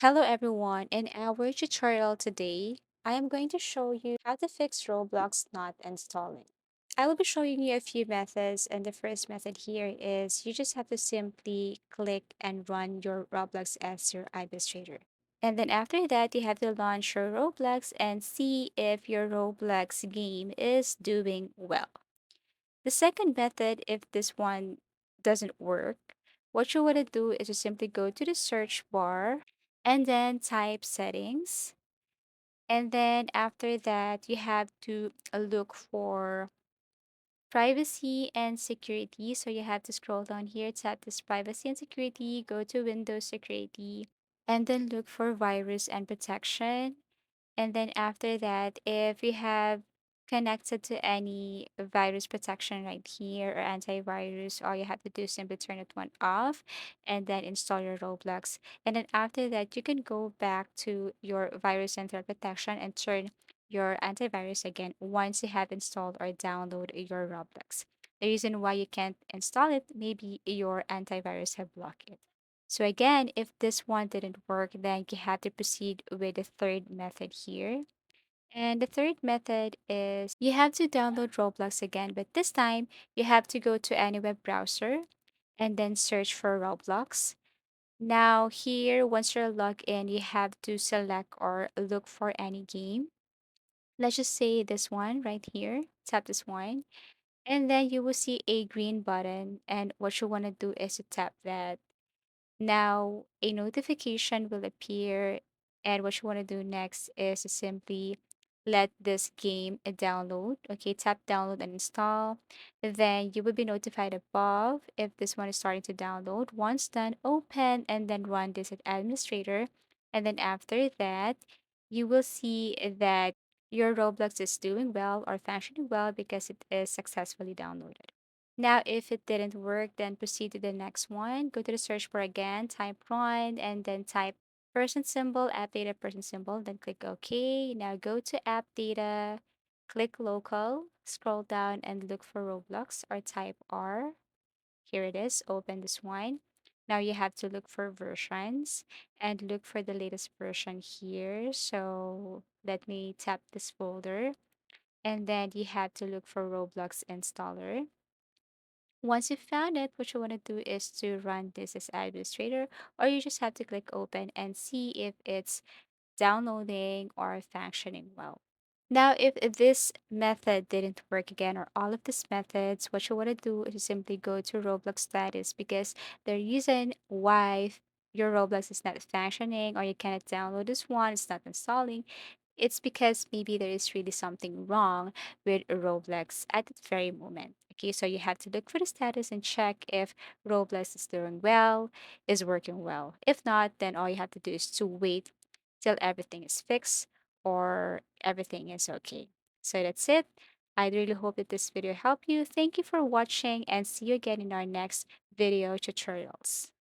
Hello everyone, in our tutorial today, I am going to show you how to fix Roblox not installing. I will be showing you a few methods, and the first method here is you just have to simply click and run your Roblox as your administrator. And then after that, you have to launch your Roblox and see if your Roblox game is doing well. The second method, if this one doesn't work, what you want to do is to simply go to the search bar and then type settings. And then after that, you have to look for privacy and security. So you have to scroll down here, tap this privacy and security, go to Windows security, and then look for virus and protection. And then after that, if you have connected to any virus protection right here or antivirus, all you have to do is simply turn it one off and then install your Roblox. And then after that, you can go back to your virus and threat protection and turn your antivirus again once you have installed or download your Roblox. The reason why you can't install it, maybe your antivirus have blocked it. So again, if this one didn't work, then you have to proceed with the third method here. And the third method is you have to download Roblox again, but this time you have to go to any web browser and then search for Roblox. Now here, once you're logged in, you have to select or look for any game. Let's just say this one right here. Tap this one. And then you will see a green button. And what you want to do is to tap that. Now, a notification will appear, and what you want to do next is to simply let this game download. Okay, tap download and install. Then you will be notified above if this one is starting to download. Once done, open and then run this as administrator. And then after that, you will see that your Roblox is doing well or functioning well because it is successfully downloaded. Now, if it didn't work, then proceed to the next one. Go to the search bar again, type run, and then type person symbol, app data person symbol, then click OK. Now go to app data, click local, scroll down and look for Roblox or type R. Here it is, open this one. Now you have to look for versions and look for the latest version here. So let me tap this folder and then you have to look for Roblox installer. Once you found it, what you want to do is to run this as administrator, or you just have to click open and see if it's downloading or functioning well. Now, if this method didn't work again, or all of these methods, what you want to do is simply go to Roblox status because the reason why your Roblox is not functioning or you cannot download this one, it's not installing, it's because maybe there is really something wrong with Roblox at that very moment. Okay, so you have to look for the status and check if Roblox is doing well, is working well. If not, then all you have to do is to wait till everything is fixed or everything is okay. So that's it. I really hope that this video helped you. Thank you for watching and see you again in our next video tutorials.